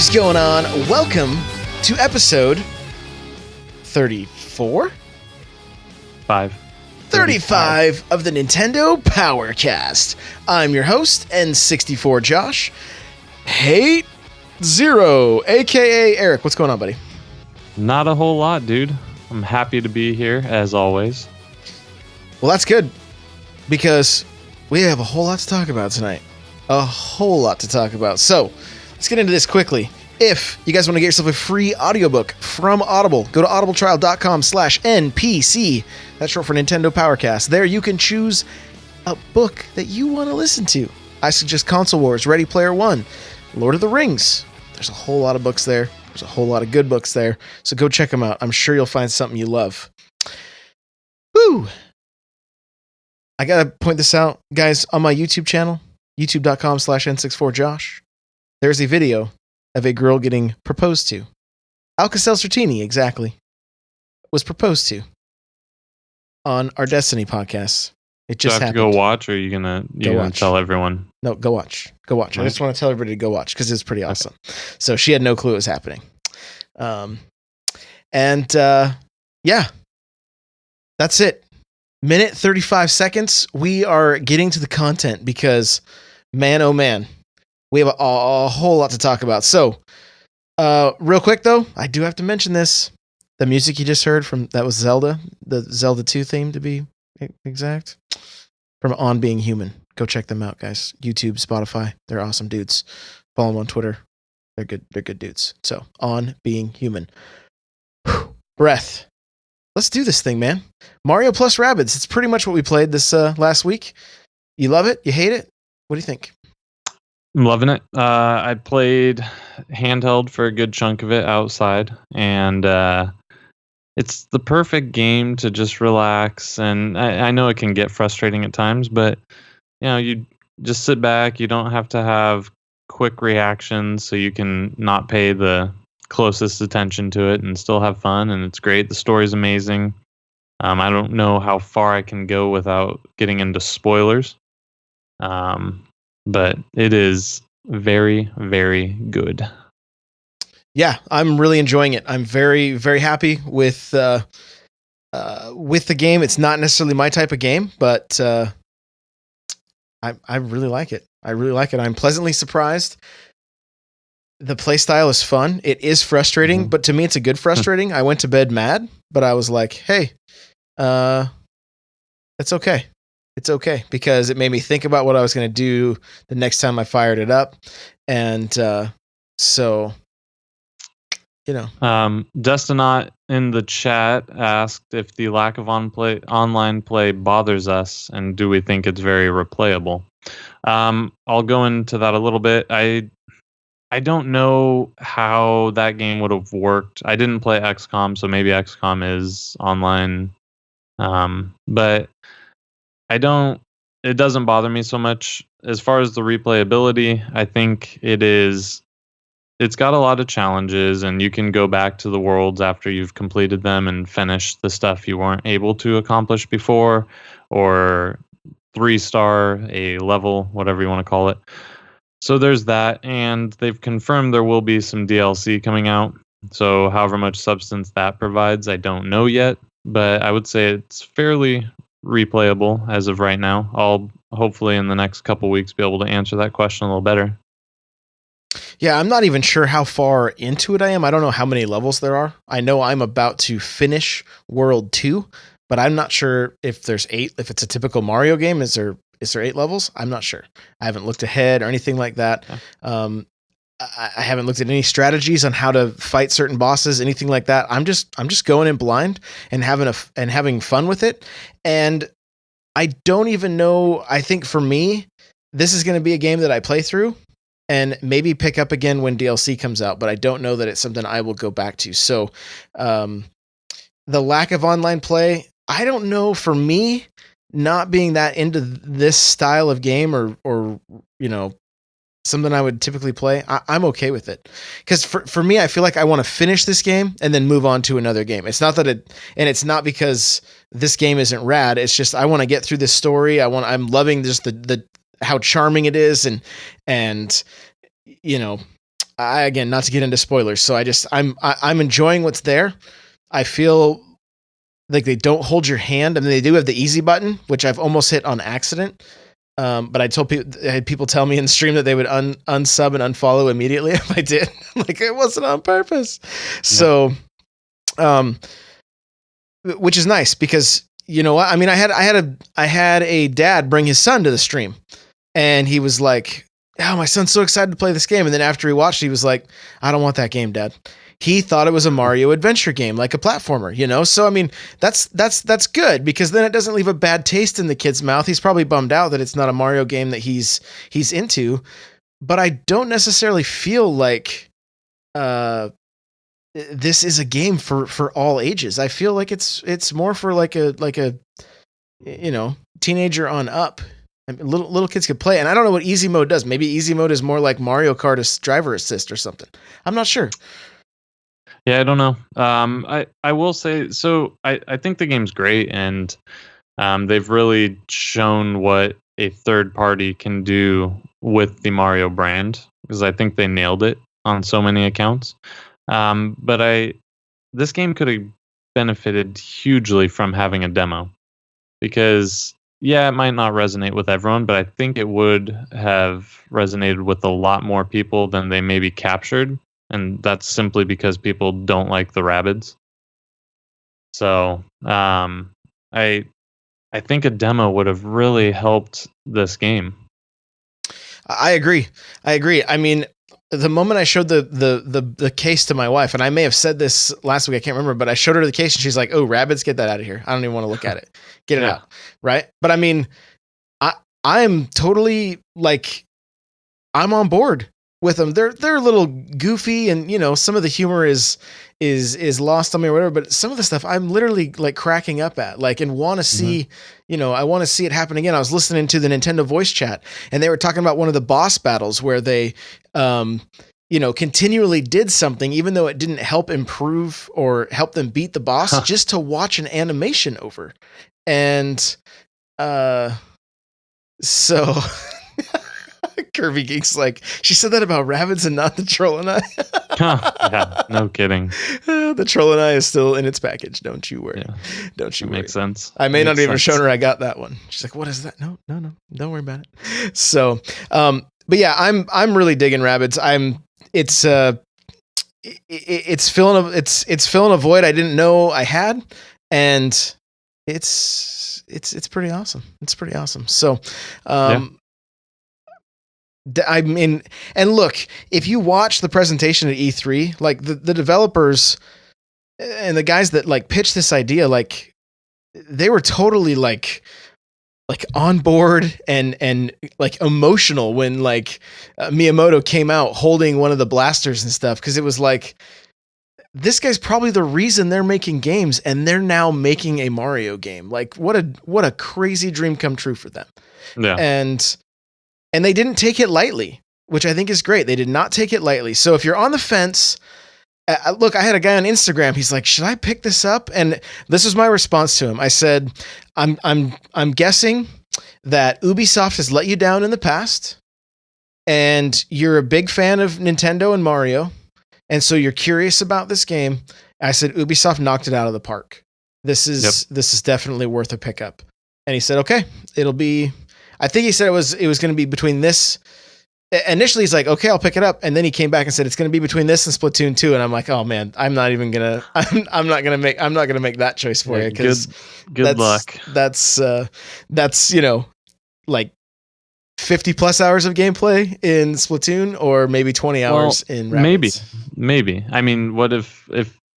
What's going on? Welcome to episode 34? 35 of the Nintendo Powercast. I'm your host, N64 Josh. Hate Zero, aka Eric. What's going on, buddy? Not a whole lot, dude. I'm happy to be here, as always. Well, that's good, because we have a whole lot to talk about tonight. A whole lot to talk about. So, let's get into this quickly. If you guys want to get yourself a free audiobook from Audible, go to audibletrial.com/NPC. That's short for Nintendo Powercast. There you can choose a book that you want to listen to. I suggest Console Wars, Ready Player One, Lord of the Rings. There's a whole lot of books there. There's a whole lot of good books there. So go check them out. I'm sure you'll find something you love. Woo! I got to point this out, guys, on my YouTube channel, youtube.com/N64Josh. There's a video of a girl getting proposed to. Alka-Seltzer-Tini, exactly, was proposed to on our Destiny podcast. It just happened. Go watch, or are you gonna tell everyone? No, go watch. Go watch. Right. I just want to tell everybody to go watch because it's pretty awesome. Okay. So she had no clue it was happening. Yeah, that's it. Minute 35 seconds. We are getting to the content because, man, oh man, we have a whole lot to talk about. So, real quick though, I do have to mention this. The music you just heard that was Zelda, the Zelda 2 theme to be exact, from On Being Human. Go check them out, guys. YouTube, Spotify, they're awesome dudes. Follow them on Twitter. They're good dudes. So, On Being Human. Whew. Breath. Let's do this thing, man. Mario plus Rabbids. It's pretty much what we played this last week. You love it? You hate it? What do you think? I'm loving it. I played handheld for a good chunk of it outside, and it's the perfect game to just relax. And I know it can get frustrating at times, but you just sit back. You don't have to have quick reactions, so you can not pay the closest attention to it and still have fun. And it's great. The story's amazing. I don't know how far I can go without getting into spoilers. But it is very, very good. Yeah, I'm really enjoying it. I'm very, very happy with the game. It's not necessarily my type of game, but I really like it. I'm pleasantly surprised. The playstyle is fun. It is frustrating, but to me, it's a good frustrating. I went to bed mad, but I was like, hey, it's okay. It's okay, because it made me think about what I was going to do the next time I fired it up. And Destinot in the chat asked if the lack of online play bothers us, and do we think it's very replayable? I'll go into that a little bit. I don't know how that game would have worked. I didn't play XCOM, so maybe XCOM is online. But it doesn't bother me so much. As far as the replayability, I think it's got a lot of challenges, and you can go back to the worlds after you've completed them and finish the stuff you weren't able to accomplish before, or 3-star a level, whatever you want to call it. So there's that, and they've confirmed there will be some DLC coming out. So however much substance that provides, I don't know yet, but I would say it's fairly replayable as of right now. I'll hopefully in the next couple weeks be able to answer that question a little better. Yeah, I'm not even sure how far into it I am. I don't know how many levels there are. I know I'm about to finish World 2, but I'm not sure if there's 8. If it's a typical Mario game, is there 8 levels? I'm not sure. I haven't looked ahead or anything like that. Yeah. I haven't looked at any strategies on how to fight certain bosses, anything like that. I'm just going in blind and having fun with it. And I don't even know. I think for me, this is going to be a game that I play through and maybe pick up again when DLC comes out. But I don't know that it's something I will go back to. So the lack of online play, I don't know. For me, not being that into this style of game or something I would typically play, I'm okay with it. Because for me, I feel like I want to finish this game and then move on to another game. It's not that and it's not because this game isn't rad. It's just I want to get through this story. I'm loving just the how charming it is, and again, not to get into spoilers. So I'm enjoying what's there. I feel like they don't hold your hand. I mean, they do have the easy button, which I've almost hit on accident. But I had people tell me in the stream that they would unsub and unfollow immediately if I did. Like, it wasn't on purpose. So, which is nice because you know what? I mean, I had a dad bring his son to the stream, and he was like, "Oh, my son's so excited to play this game." And then after he watched, he was like, "I don't want that game, Dad." He thought it was a Mario adventure game, like a platformer, you know? So, I mean, that's good because then it doesn't leave a bad taste in the kid's mouth. He's probably bummed out that it's not a Mario game that he's into, but I don't necessarily feel like this is a game for all ages. I feel like it's more for like a you know, teenager on up. I mean, little kids could play, and I don't know what easy mode does. Maybe easy mode is more like Mario Kart driver assist or something. I'm not sure. Yeah, I don't know. I will say, so I think the game's great, and they've really shown what a third party can do with the Mario brand, because I think they nailed it on so many accounts. But this game could have benefited hugely from having a demo, because yeah, it might not resonate with everyone, but I think it would have resonated with a lot more people than they maybe captured. And that's simply because people don't like the Rabbids. So I think a demo would have really helped this game. I agree. I mean, the moment I showed the case to my wife, and I may have said this last week, I can't remember, but I showed her the case and she's like, "Oh, Rabbids, get that out of here. I don't even want to look at it. Get it out." Right? But I mean, I'm totally like, I'm on board with them. They're a little goofy, and you know, some of the humor is lost on me or whatever, but some of the stuff I'm literally like cracking up at, like, and want to see, you know, I want to see it happen again. I was listening to the Nintendo voice chat, and they were talking about one of the boss battles where they you know, continually did something even though it didn't help improve or help them beat the boss, just to watch an animation over. And so Kirby Geek's like, she said that about Rabbids and not the Troll and I. Yeah, no kidding. The Troll and I is still in its package. Don't you worry. Yeah. Don't you worry. Makes sense. I may not even have shown her I got that one. She's like, "What is that?" No. Don't worry about it. So, but yeah, I'm really digging Rabbids. It's filling a void I didn't know I had, and it's pretty awesome. It's pretty awesome. So, I mean, and look, if you watch the presentation at E3, like the developers and the guys that like pitched this idea, like they were totally like on board and like emotional when like Miyamoto came out holding one of the blasters and stuff. 'Cause it was like, this guy's probably the reason they're making games, and they're now making a Mario game. Like, what a crazy dream come true for them. Yeah. And they didn't take it lightly, which I think is great. They did not take it lightly. So if you're on the fence, look, I had a guy on Instagram. He's like, "Should I pick this up?" And this was my response to him. I said, I'm guessing that Ubisoft has let you down in the past, and you're a big fan of Nintendo and Mario, and so you're curious about this game. I said, Ubisoft knocked it out of the park. This is definitely worth a pickup. And he said, "Okay, it'll be." I think he said it was going to be between this. Initially, he's like, "Okay, I'll pick it up," and then he came back and said it's going to be between this and Splatoon 2. And I'm like, "Oh man, I'm not gonna make that choice for you, because good luck." That's you know, like 50 plus hours of gameplay in Splatoon, or maybe 20 hours in Rabbids. Maybe. I mean, what if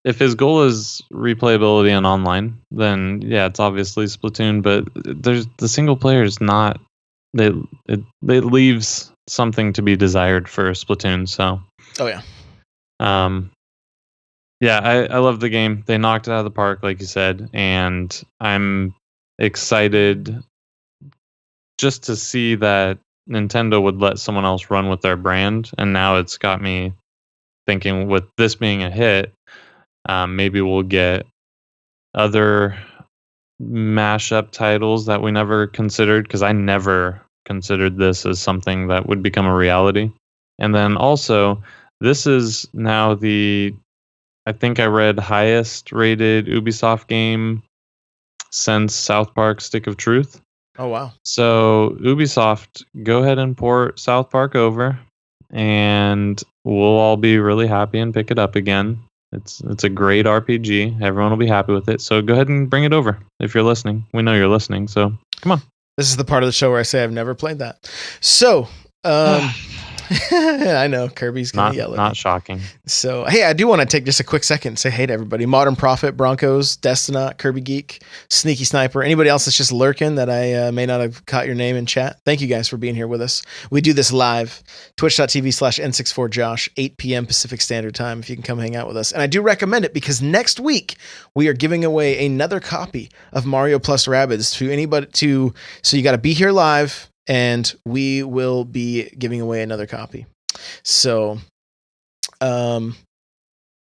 his goal is replayability and online, then yeah, it's obviously Splatoon. But the single player is not. It leaves something to be desired for Splatoon. So. Oh yeah. Yeah, I love the game. They knocked it out of the park, like you said, and I'm excited just to see that Nintendo would let someone else run with their brand. And now it's got me thinking, with this being a hit, maybe we'll get other mashup titles that we never considered, because I never considered this as something that would become a reality. And then also, This is now I think I read highest rated Ubisoft game since South Park Stick of Truth. Oh, wow. So Ubisoft, go ahead and port South Park over, and we'll all be really happy and pick it up again. It's a great RPG. Everyone will be happy with it. So go ahead and bring it over if you're listening. We know you're listening, so come on. This is the part of the show where I say I've never played that. So, I know Kirby's going to yell at me. Not shocking. So, hey, I do want to take just a quick second and say hey to everybody. Modern Prophet, Broncos, Destinaut, Kirby Geek, Sneaky Sniper, anybody else that's just lurking that I may not have caught your name in chat. Thank you guys for being here with us. We do this live, twitch.tv/N64Josh, 8 p.m. Pacific Standard Time, if you can come hang out with us. And I do recommend it because next week we are giving away another copy of Mario Plus Rabbids to anybody so you got to be here live. And we will be giving away another copy. So, and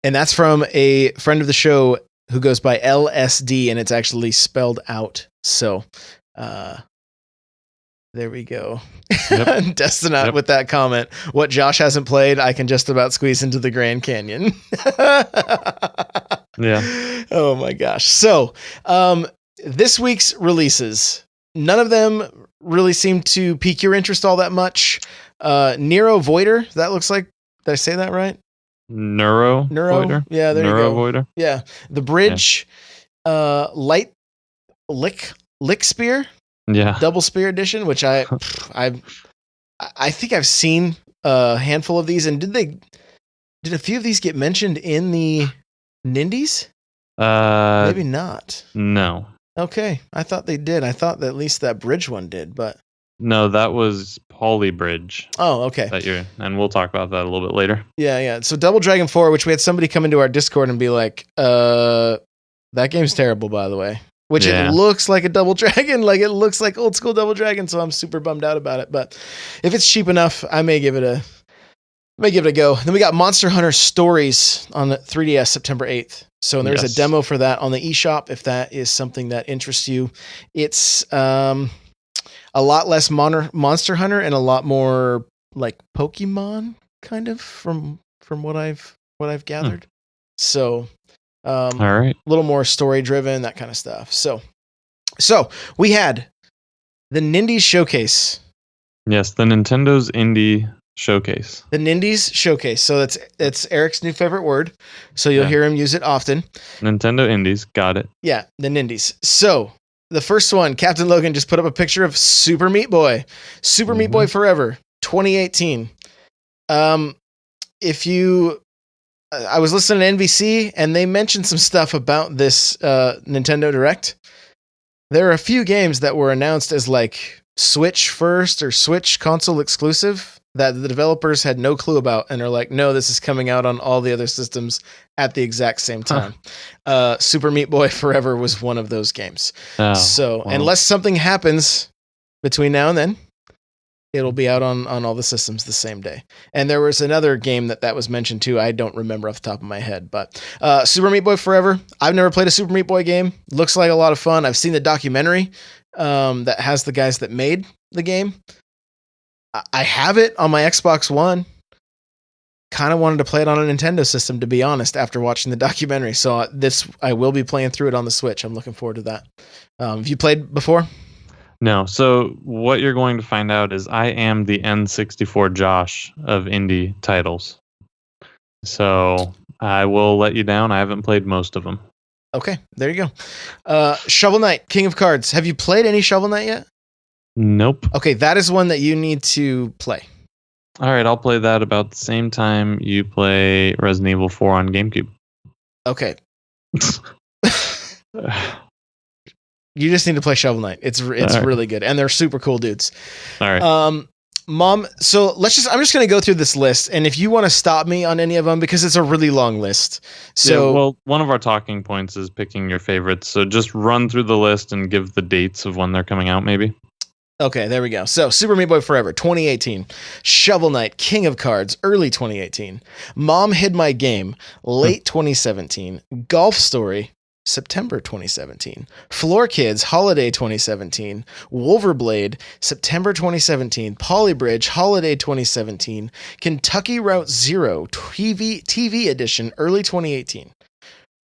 that's from a friend of the show who goes by LSD, and it's actually spelled out. So, there we go. Yep. Destinaut with that comment. What Josh hasn't played, I can just about squeeze into the Grand Canyon. Yeah. Oh my gosh. So, this week's releases, none of them really seem to pique your interest all that much. Nero Voider, that looks like, did I say that right? Neuro Voider? Yeah, there you go. Voider? Yeah. The Bridge, Light Lick Spear. Yeah. Double Spear Edition, which I think I've seen a handful of these. And did a few of these get mentioned in the Nindies? Maybe not. No. Okay, I thought they did. I thought that at least that Bridge one did, but no, that was Poly Bridge. Oh, okay. And we'll talk about that a little bit later. Yeah. So Double Dragon 4, which we had somebody come into our Discord and be like, that game's terrible, by the way. Which it looks like a Double Dragon, like it looks like old school Double Dragon, so I'm super bummed out about it. But if it's cheap enough, I may give it a go. Then we got Monster Hunter Stories on the 3DS September 8th. So there's a demo for that on the eShop if that is something that interests you. It's a lot less Monster Hunter and a lot more like Pokemon kind of from what I've gathered. So all right. A little more story driven, that kind of stuff. So we had the Nindies Showcase. Yes, the Nintendo's Indie Showcase. The Nindies Showcase. So that's Eric's new favorite word. So you'll hear him use it often. Nintendo Indies. Got it. Yeah, the Nindies. So the first one, Captain Logan just put up a picture of Super Meat Boy. Super Meat Boy Forever, 2018. I was listening to NVC and they mentioned some stuff about this Nintendo Direct. There are a few games that were announced as like Switch first or Switch console exclusive that the developers had no clue about and are like, no, this is coming out on all the other systems at the exact same time. Super Meat Boy Forever was one of those games. Unless something happens between now and then, it'll be out on all the systems the same day. And there was another game that was mentioned too. I don't remember off the top of my head, but Super Meat Boy Forever. I've never played a Super Meat Boy game. Looks like a lot of fun. I've seen the documentary that has the guys that made the game. I have it on my Xbox One. Kind of wanted to play it on a Nintendo system, to be honest, after watching the documentary. So I will be playing through it on the Switch. I'm looking forward to that. Have you played before? No. So what you're going to find out is I am the N64 Josh of indie titles. So I will let you down. I haven't played most of them. Okay, there you go. Shovel Knight, King of Cards. Have you played any Shovel Knight yet? Nope. Okay, that is one that you need to play. All right, I'll play that about the same time you play Resident Evil 4 on GameCube. Okay. You just need to play Shovel Knight. It's really good, and they're super cool dudes. All right. Mom, so I'm just going to go through this list, and if you want to stop me on any of them, because it's a really long list. So, one of our talking points is picking your favorites. So just run through the list and give the dates of when they're coming out, maybe. Okay, there we go. So Super Meat Boy Forever, 2018. Shovel Knight, King of Cards, early 2018. Mom Hid My Game, late 2017. Golf Story, September 2017. Floor Kids Holiday 2017. Wolverblade September 2017. Polybridge Holiday 2017. Kentucky Route Zero TV edition early 2018.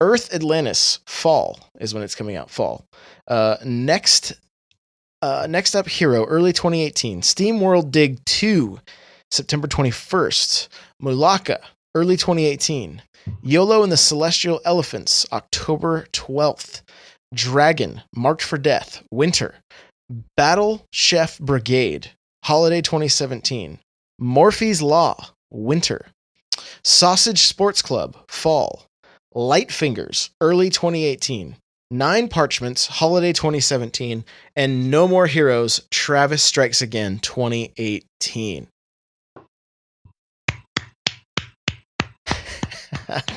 Earth Atlantis Fall is when it's coming out. Fall. Next up, Hero early 2018. Steam World Dig 2 September 21st. Mulaka early 2018. YOLO and the Celestial Elephants, October 12th. Dragon, Marked for Death, Winter. Battle Chef Brigade, Holiday 2017. Morphe's Law, Winter. Sausage Sports Club, Fall. Lightfingers, early 2018. Nine Parchments, Holiday 2017. And No More Heroes, Travis Strikes Again, 2018.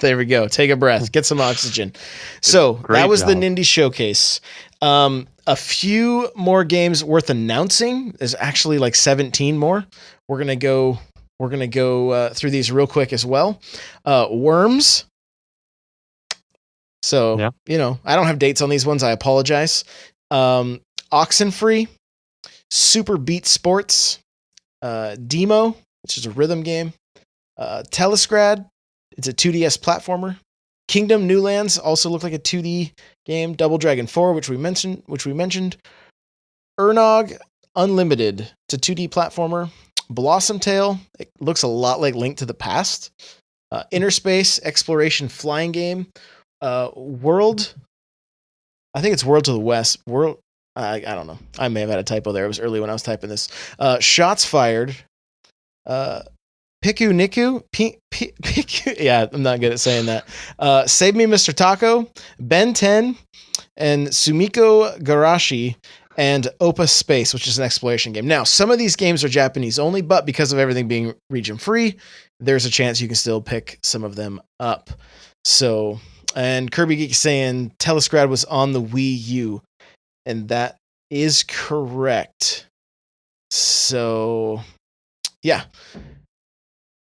There we go. Take a breath. Get some oxygen. So that was the Nindies showcase. A few more games worth announcing. There's actually like 17 more. We're gonna go through these real quick as well. Worms. So I don't have dates on these ones. I apologize. Oxenfree, Super Beat Sports, Demo, which is a rhythm game. Telescrad. It's a 2DS platformer. Kingdom New Lands also looked like a 2D game. Double Dragon 4, which we mentioned. Ernog Unlimited. It's a 2D platformer. Blossom Tale. It looks a lot like Link to the Past. Inner Space Exploration Flying Game. World. I think it's World to the West. World. I don't know. I may have had a typo there. It was early when I was typing this. Shots Fired. Piku Niku, Piku, yeah, I'm not good at saying that. Save Me, Mr. Taco, Ben 10, and Sumiko Garashi, and Opus Space, which is an exploration game. Now, some of these games are Japanese only, but because of everything being region free, there's a chance you can still pick some of them up. So, and Kirby Geek is saying Telescrad was on the Wii U, and that is correct. So, yeah.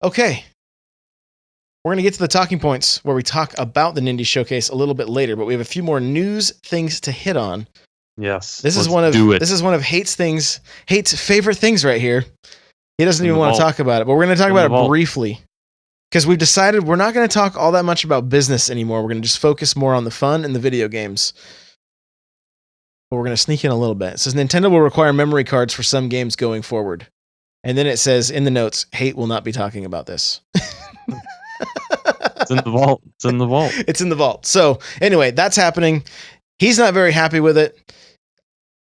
Okay. We're going to get to the talking points where we talk about the Nindies showcase a little bit later, but we have a few more news things to hit on. Yes. This is one of Hate's favorite things right here. He doesn't even want to talk about it, but we're going to talk about it briefly. Because we've decided we're not going to talk all that much about business anymore. We're going to just focus more on the fun and the video games. But we're going to sneak in a little bit. It says Nintendo will require memory cards for some games going forward. And then it says in the notes, Hate will not be talking about this. It's in the vault. It's in the vault. So anyway, that's happening. He's not very happy with it.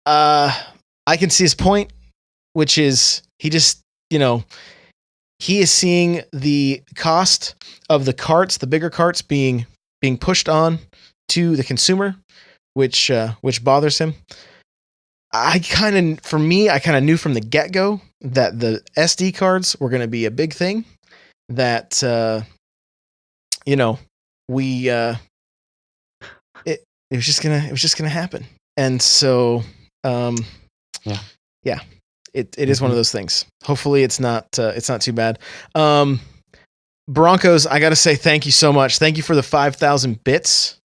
I can see his point, which is he just, he is seeing the cost of the carts, the bigger carts being pushed on to the consumer, which bothers him. I kind of knew from the get-go that the SD cards were going to be a big thing. That it was just gonna happen, and so it is one of those things. Hopefully, it's not too bad. Broncos, I got to say thank you so much. Thank you for the 5,000 bits.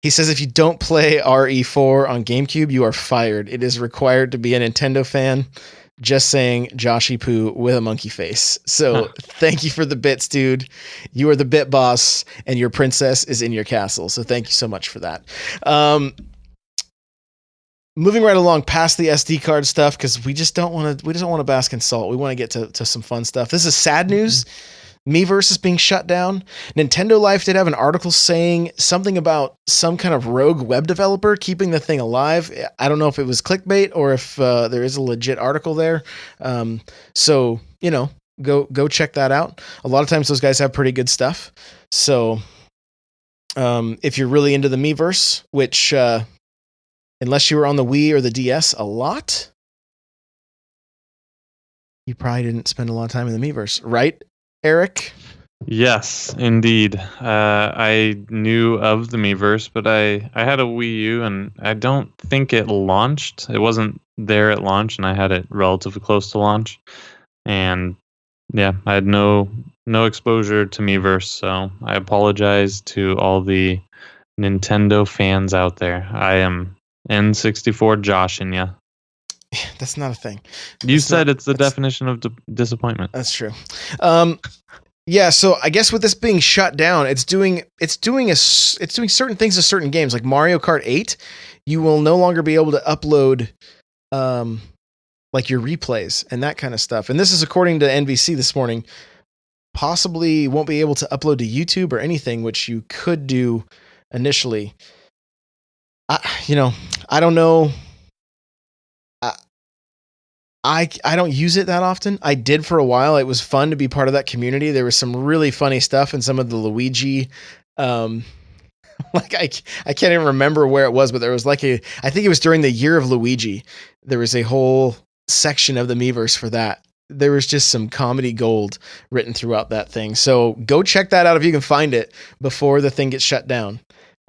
He says if you don't play RE4 on GameCube, you are fired. It is required to be a Nintendo fan. Just saying, Joshy Poo with a monkey face. So thank you for the bits, dude. You are the bit boss, and your princess is in your castle. So thank you so much for that. Moving right along past the SD card stuff, because we just don't want to bask in salt. We want to get to some fun stuff. This is sad news. Miiverse is being shut down. Nintendo Life did have an article saying something about some kind of rogue web developer keeping the thing alive. I don't know if it was clickbait or if there is a legit article there. So, go check that out. A lot of times those guys have pretty good stuff. So, if you're really into the Miiverse, which, unless you were on the Wii or the DS a lot, you probably didn't spend a lot of time in the Miiverse, right, Eric? Yes, indeed. I knew of the Miiverse, but I had a Wii U, and I don't think it launched. It wasn't there at launch, and I had it relatively close to launch. And yeah, I had no exposure to Miiverse, so I apologize to all the Nintendo fans out there, I am N64 joshing you. That's not a thing. You said it's the definition of disappointment. That's true. Yeah, so I guess with this being shut down, it's doing certain things to certain games. Like Mario Kart 8, you will no longer be able to upload like your replays and that kind of stuff. And this is according to NBC this morning. Possibly won't be able to upload to YouTube or anything, which you could do initially. I don't know. I don't use it that often. I did for a while. It was fun to be part of that community. There was some really funny stuff in some of the Luigi. Like I can't even remember where it was, but there was I think it was during the year of Luigi. There was a whole section of the Miiverse for that. There was just some comedy gold written throughout that thing. So go check that out if you can find it before the thing gets shut down.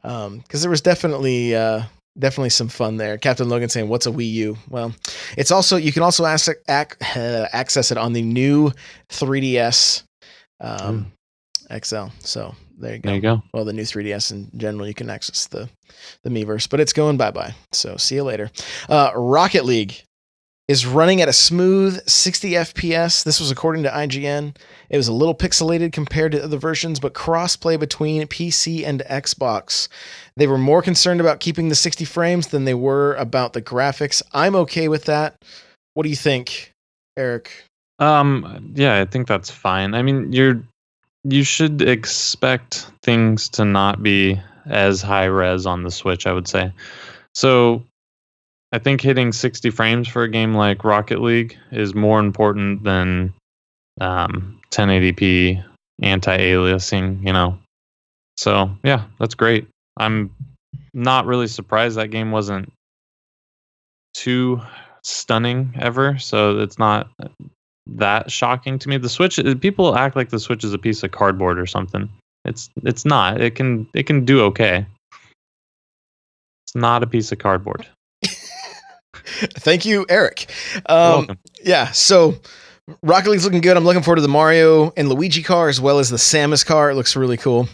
Because there was definitely some fun there. Captain Logan saying, "What's a Wii U?" Well, it's also you can also access it on the new 3DS XL. So there you go. There you go. Well, the new 3DS in general, you can access the Miiverse, but it's going bye-bye. So see you later. Rocket League is running at a smooth 60 FPS. This was according to IGN. It was a little pixelated compared to other versions, but cross-play between PC and Xbox. They were more concerned about keeping the 60 frames than they were about the graphics. I'm okay with that. What do you think, Eric? Yeah, I think that's fine. I mean, you should expect things to not be as high res on the Switch, I would say. So I think hitting 60 frames for a game like Rocket League is more important than 1080p anti-aliasing, So, yeah, that's great. I'm not really surprised that game wasn't too stunning ever, so it's not that shocking to me. The Switch, people act like the Switch is a piece of cardboard or something. It's not. It can do okay. It's not a piece of cardboard. Thank you, Eric. You're welcome. Yeah, so Rocket League's looking good. I'm looking forward to the Mario and Luigi car as well as the Samus car. It looks really cool.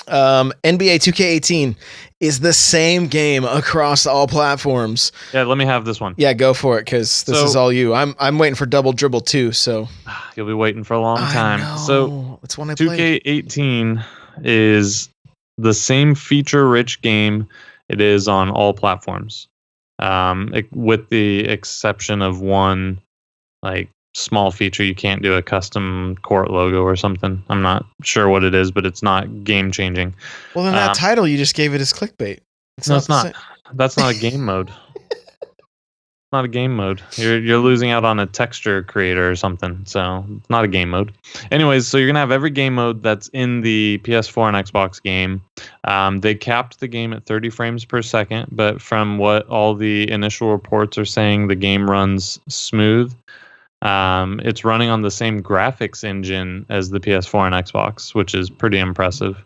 NBA 2K18 is the same game across all platforms. Yeah, let me have this one. Yeah, go for it, because this is all you. I'm waiting for Double Dribble too. So you'll be waiting for a long time. I know. So it's one I played. 2K18 is the same feature-rich game. It is on all platforms, with the exception of one small feature. You can't do a custom court logo or something. I'm not sure what it is, but it's not game changing. Well, then that title you just gave it as clickbait. It's not. That's not a game mode. Not a game mode. You're losing out on a texture creator or something. So it's not a game mode. Anyways, so you're gonna have every game mode that's in the PS4 and Xbox game. They capped the game at 30 frames per second, but from what all the initial reports are saying, the game runs smooth. It's running on the same graphics engine as the PS4 and Xbox, which is pretty impressive.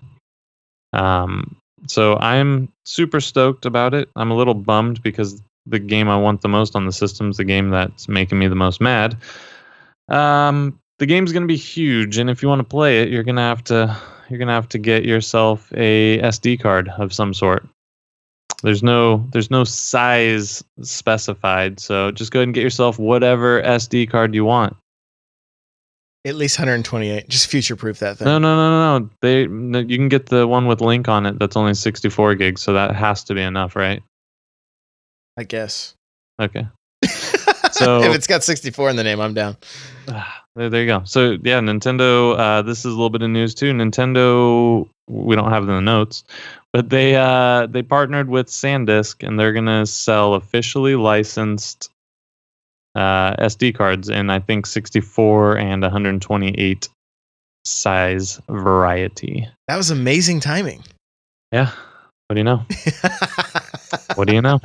So I'm super stoked about it. I'm a little bummed because the game I want the most on the system is the game that's making me the most mad. The game's going to be huge, and if you want to play it, you're going to have to get yourself a SD card of some sort. There's no size specified, so just go ahead and get yourself whatever SD card you want. At least 128. Just future-proof that thing. No. You can get the one with Link on it that's only 64 gigs, so that has to be enough, right? I guess. Okay. So if it's got 64 in the name, I'm down. There you go. So yeah, Nintendo. This is a little bit of news too. Nintendo. We don't have it in the notes, but they partnered with SanDisk, and they're gonna sell officially licensed SD cards in, I think, 64 and 128 size variety. That was amazing timing. Yeah. What do you know? What do you know?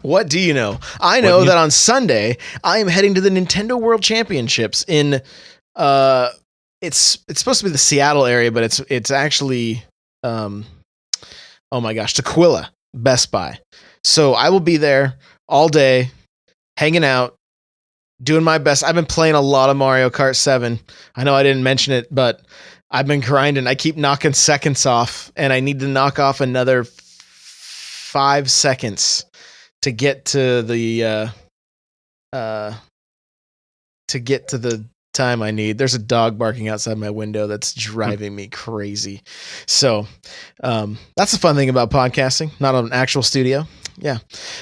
What do you know? I know that on Sunday I am heading to the Nintendo World Championships in it's supposed to be the Seattle area, but it's actually oh my gosh, Tequila Best Buy. So I will be there all day, hanging out, doing my best. I've been playing a lot of Mario Kart 7. I know I didn't mention it, but I've been grinding. I keep knocking seconds off, and I need to knock off another 5 seconds to get to the time I need. There's a dog barking outside my window that's driving me crazy. So that's the fun thing about podcasting, not on an actual studio. Yeah.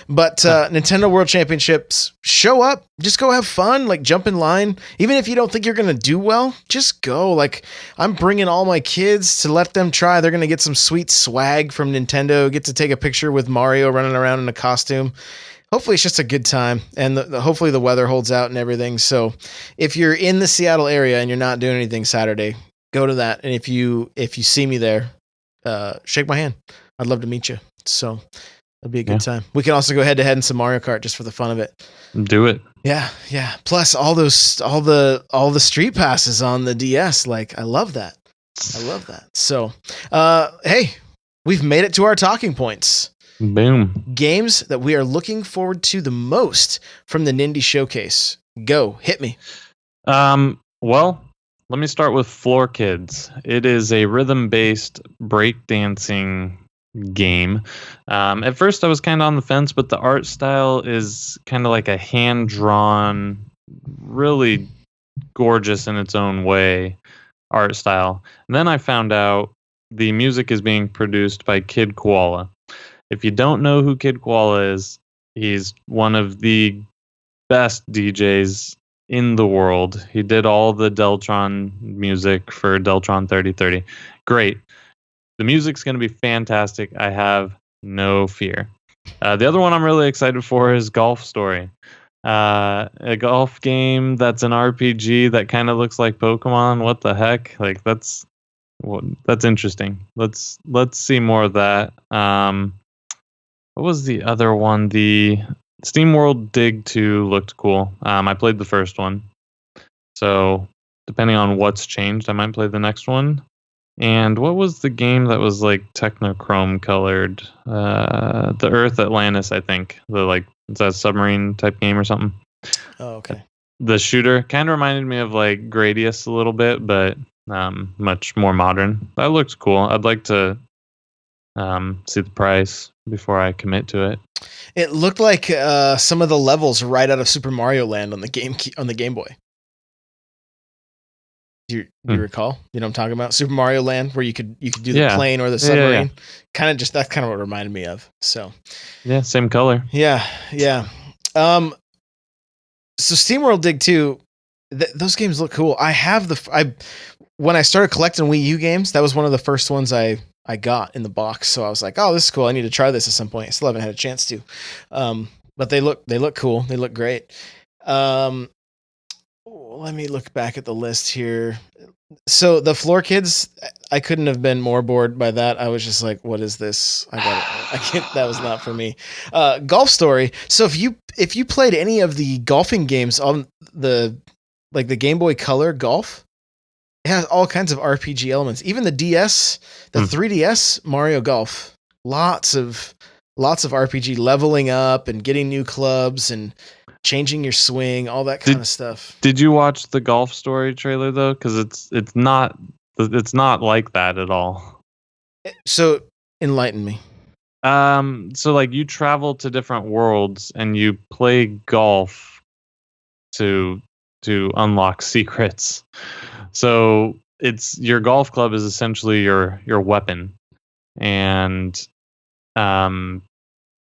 But Nintendo World Championships, show up, just go have fun, like jump in line. Even if you don't think you're going to do well, just go. Like I'm bringing all my kids to let them try. They're going to get some sweet swag from Nintendo, get to take a picture with Mario running around in a costume. Hopefully it's just a good time, and hopefully the weather holds out and everything. So if you're in the Seattle area and you're not doing anything Saturday, go to that. And if you see me there, shake my hand. I'd love to meet you. So that'd be a good time. We can also go head to head in some Mario Kart just for the fun of it. Do it. Yeah. Plus all the street passes on the DS. Like I love that. So, hey, we've made it to our talking points. Boom. Games that we are looking forward to the most from the Nindies showcase. Go, hit me. Well, let me start with Floor Kids. It is a rhythm-based breakdancing game. At first I was kind of on the fence, but the art style is kind of like a hand-drawn, really gorgeous in its own way art style. And then I found out the music is being produced by Kid Koala. If you don't know who Kid Koala is, he's one of the best DJs in the world. He did all the Deltron music for Deltron 3030. Great. The music's going to be fantastic. I have no fear. The other one I'm really excited for is Golf Story. A golf game that's an RPG that kind of looks like Pokemon. What the heck? Like that's interesting. Let's see more of that. What was the other one? The SteamWorld Dig 2 looked cool. I played the first one. So depending on what's changed, I might play the next one. And what was the game that was like technochrome colored? The Earth Atlantis, I think. It's a submarine type game or something. Oh, okay. The shooter kind of reminded me of like Gradius a little bit, but much more modern. That looks cool. I'd like to see the price before I commit to it. It looked like some of the levels right out of Super Mario Land on the Game Boy. Do you recall? You know what I'm talking about? Super Mario Land, where you could do the plane or the submarine. That's kind of what it reminded me of. So yeah, same color. Yeah. So SteamWorld Dig 2, those games look cool. When I started collecting Wii U games, that was one of the first ones I got in the box. So I was like, oh, this is cool. I need to try this at some point. I still haven't had a chance to. But they look cool. They look great. Let me look back at the list here. So the Floor Kids, I couldn't have been more bored by that. I was just like, what is this? I can't, that was not for me. Golf Story. So if you played any of the golfing games on the Game Boy Color Golf, it has all kinds of RPG elements. Even the DS, the 3DS Mario Golf, lots of RPG, leveling up and getting new clubs and changing your swing, all that kind of stuff. Did you watch the Golf Story trailer though? Because it's not like that at all. So enlighten me. So like you travel to different worlds and you play golf to unlock secrets. So it's your golf club is essentially your weapon, and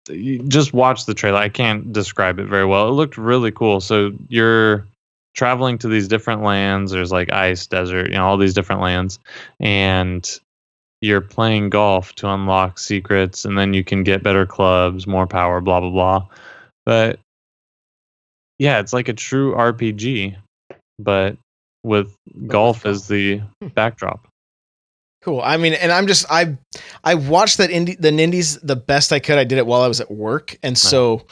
you just watch the trailer. I can't describe it very well. It looked really cool. So you're traveling to these different lands. There's like ice, desert, all these different lands, and you're playing golf to unlock secrets, and then you can get better clubs, more power, blah blah blah. But yeah, it's like a true RPG, but with golf as the backdrop. Cool. I mean, and I watched the Nindies the best I could. I did it while I was at work, and so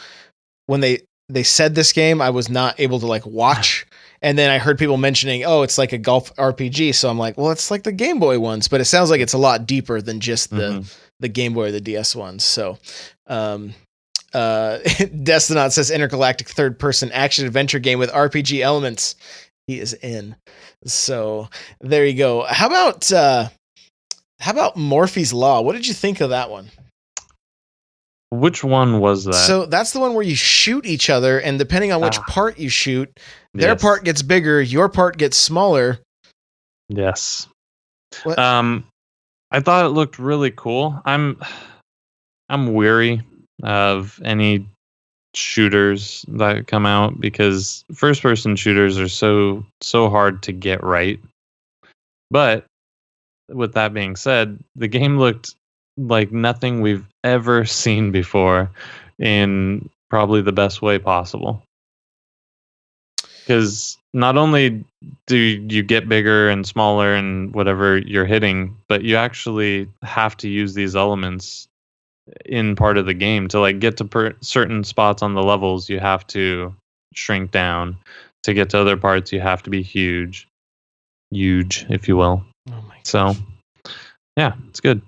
when they said this game, I was not able to like watch. And then I heard people mentioning, oh, it's like a golf RPG. So I'm like, well, it's like the Game Boy ones, but it sounds like it's a lot deeper than just the Game Boy or the DS ones. So, Destinaut says intergalactic third-person action adventure game with RPG elements. He is in. So there you go. How about Morphy's Law? What did you think of that one? Which one was that? So that's the one where you shoot each other, and depending on which part you shoot, their part gets bigger, your part gets smaller. Yes. What? I thought it looked really cool. I'm weary of any shooters that come out because first person shooters are so hard to get right. But with that being said, the game looked like nothing we've ever seen before in probably the best way possible. Because not only do you get bigger and smaller and whatever you're hitting, but you actually have to use these elements in part of the game to like get to certain spots on the levels. You have to shrink down. To get to other parts, you have to be huge, if you will. Oh my gosh. So, yeah, it's good.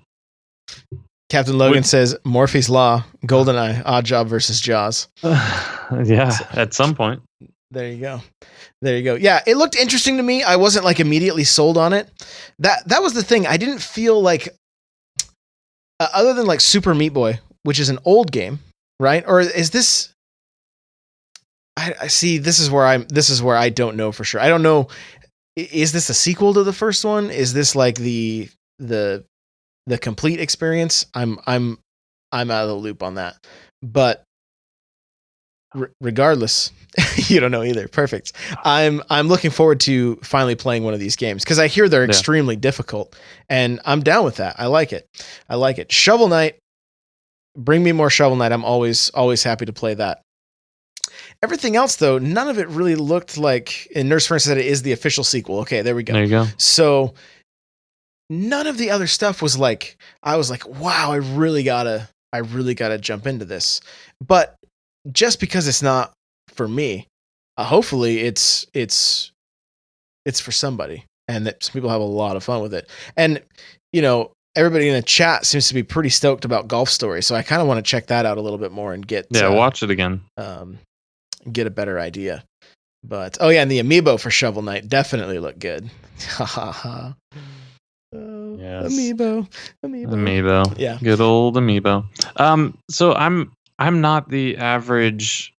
Captain Logan says Morphy's Law, GoldenEye, Odd Job versus Jaws. Yeah, at some point. There you go. Yeah, it looked interesting to me. I wasn't like immediately sold on it. That was the thing. I didn't feel like, other than like Super Meat Boy, which is an old game, right? Or is this? I see. This is where I don't know for sure. I don't know. Is this a sequel to the first one? Is this like the complete experience? I'm out of the loop on that. But regardless, you don't know either. Perfect. I'm looking forward to finally playing one of these games because I hear they're extremely difficult, and I'm down with that. I like it. Shovel Knight. Bring me more Shovel Knight. I'm always happy to play that. Everything else, though, none of it really looked like. And Nurse Furnace said it is the official sequel. Okay, there we go. There you go. So none of the other stuff was like. I was like, wow, I really gotta jump into this. But just because it's not for me, hopefully it's for somebody, and that some people have a lot of fun with it. And everybody in the chat seems to be pretty stoked about Golf Story, so I kind of want to check that out a little bit more and get watch it again. Get a better idea. But and the amiibo for Shovel Knight definitely look good. Ha ha ha. Yes. Amiibo. Yeah. Good old amiibo. So I'm not the average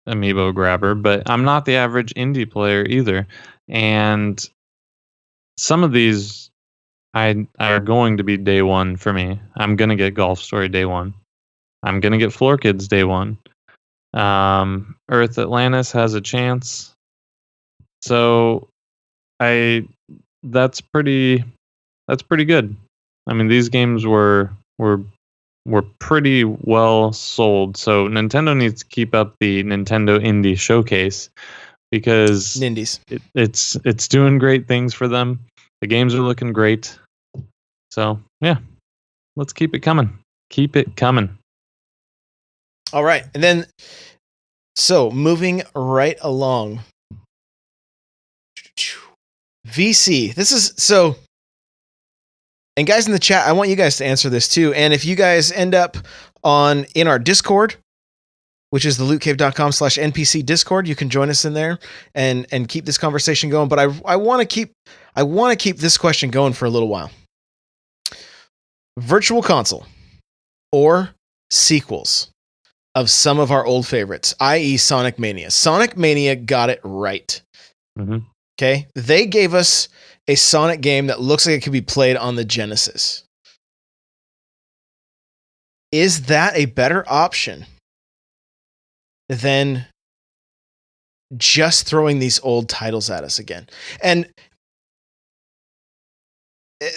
amiibo grabber, but I'm not the average indie player either. And some of these are going to be day one for me. I'm going to get Golf Story day one. I'm going to get Floor Kids day one. Earth Atlantis has a chance. So that's pretty good. I mean, these games were pretty well sold. So Nintendo needs to keep up the Nintendo Indie Showcase because Nindies. It's doing great things for them. The games are looking great. So yeah, let's keep it coming. Keep it coming. All right, and then so moving right along. VC. This is so. And guys in the chat, I want you guys to answer this too. And if you guys end up in our Discord, which is the lootcave.com/NPC Discord, you can join us in there and keep this conversation going. But I want to keep this question going for a little while. Virtual console or sequels of some of our old favorites, i.e. Sonic Mania. Sonic Mania got it right. Mm-hmm. Okay? They gave us a Sonic game that looks like it could be played on the Genesis. Is that a better option than just throwing these old titles at us again? And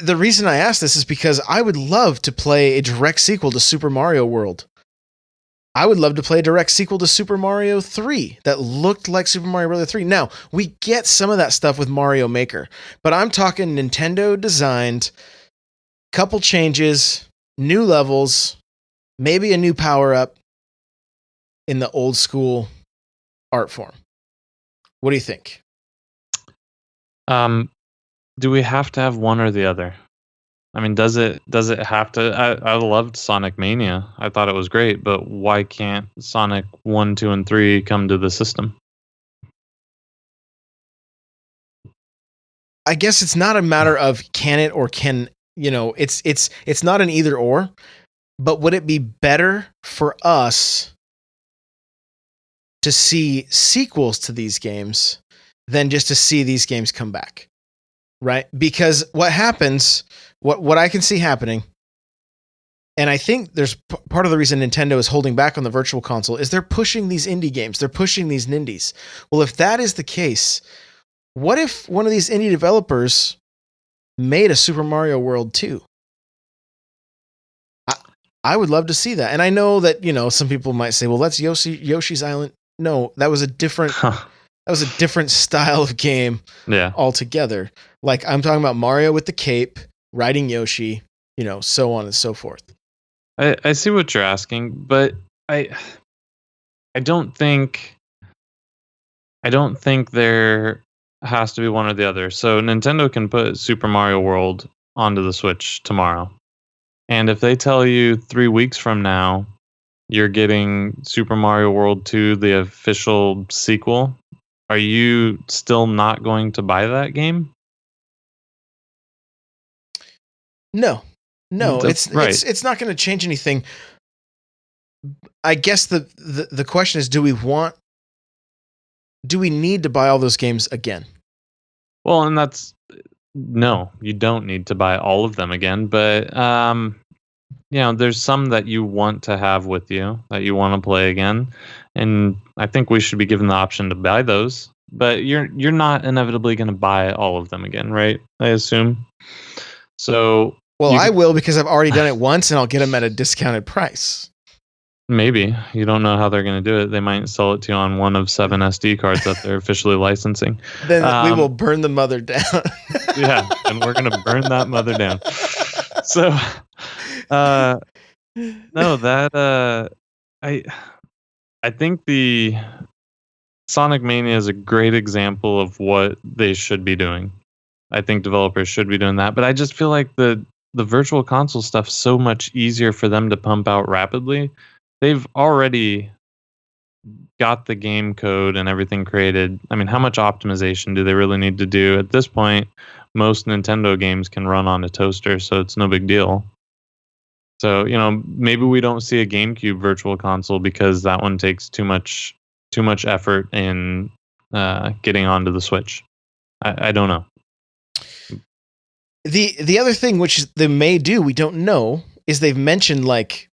the reason I ask this is because I would love to play a direct sequel to Super Mario World. I would love to play a direct sequel to Super Mario 3 that looked like Super Mario Bros. 3. Now, we get some of that stuff with Mario Maker, but I'm talking Nintendo designed, couple changes, new levels, maybe a new power-up in the old school art form. What do you think? Do we have to have one or the other? I mean, does it have to? I loved Sonic Mania. I thought it was great, but why can't Sonic 1, 2, and 3 come to the system? I guess it's not a matter of can it or can, it's not an either or, but would it be better for us to see sequels to these games than just to see these games come back? Right? Because what happens, what I can see happening, and I think there's part of the reason Nintendo is holding back on the virtual console is they're pushing these indie games. They're pushing these Nindies. Well, if that is the case, what if one of these indie developers made a Super Mario World 2? I would love to see that. And I know that, some people might say, well, that's Yoshi's Island. No, that was a different style of game altogether. Like I'm talking about Mario with the cape, riding Yoshi, so on and so forth. I see what you're asking, but I don't think there has to be one or the other. So Nintendo can put Super Mario World onto the Switch tomorrow. And if they tell you 3 weeks from now you're getting Super Mario World 2, the official sequel, are you still not going to buy that game? No, it's not going to change anything. I guess the question is, do we need to buy all those games again? Well, and no, you don't need to buy all of them again, but there's some that you want to have with you that you want to play again, and I think we should be given the option to buy those. But you're not inevitably going to buy all of them again, right? I assume. So. Well, I will because I've already done it once, and I'll get them at a discounted price. Maybe. You don't know how they're going to do it. They might sell it to you on one of 7 SD cards that they're officially licensing. Then we will burn the mother down. Yeah, and we're going to burn that mother down. So, no, that I think the Sonic Mania is a great example of what they should be doing. I think developers should be doing that, but I just feel like the virtual console stuff is so much easier for them to pump out rapidly. They've already got the game code and everything created. I mean, how much optimization do they really need to do? At this point, most Nintendo games can run on a toaster, so it's no big deal. So, maybe we don't see a GameCube virtual console because that one takes too much effort in getting onto the Switch. I don't know. The other thing which they may do, we don't know, is they've mentioned like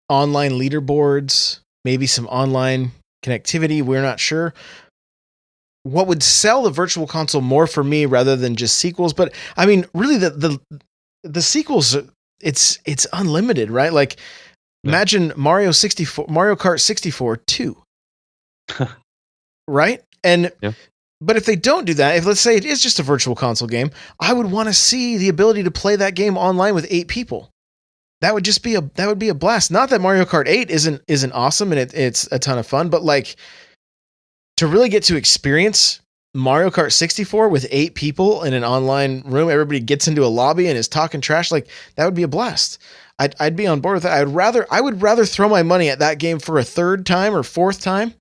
online leaderboards, maybe some online connectivity. We're not sure. What would sell the virtual console more for me rather than just sequels? But I mean, really, the sequels, it's unlimited, right? Like, imagine Mario Kart 64 2, right? And. Yeah. But if they don't do that, if let's say it is just a virtual console game, I would want to see the ability to play that game online with 8 people. That would be a blast. Not that Mario Kart 8 isn't awesome and it's a ton of fun, but like to really get to experience Mario Kart 64 with 8 people in an online room, everybody gets into a lobby and is talking trash, like that would be a blast. I'd be on board with that. I would rather throw my money at that game for a 3rd time or 4th time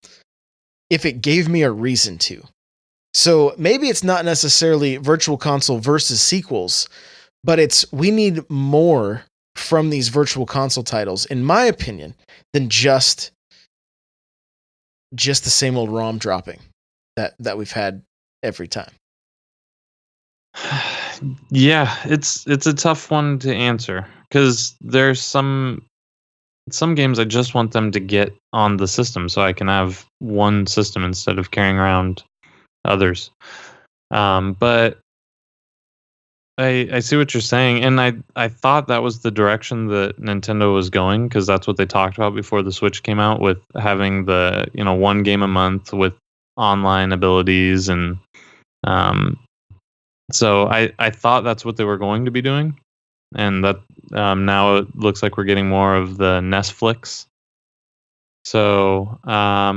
if it gave me a reason to. So maybe it's not necessarily virtual console versus sequels, but we need more from these virtual console titles, in my opinion, than just the same old ROM dropping that we've had every time. Yeah, it's a tough one to answer because there's some games I just want them to get on the system so I can have one system instead of carrying around others. But I see what you're saying, and I thought that was the direction that Nintendo was going because that's what they talked about before the Switch came out, with having the 1 game a month with online abilities, and so I thought that's what they were going to be doing, and that now it looks like we're getting more of the Netflix. So I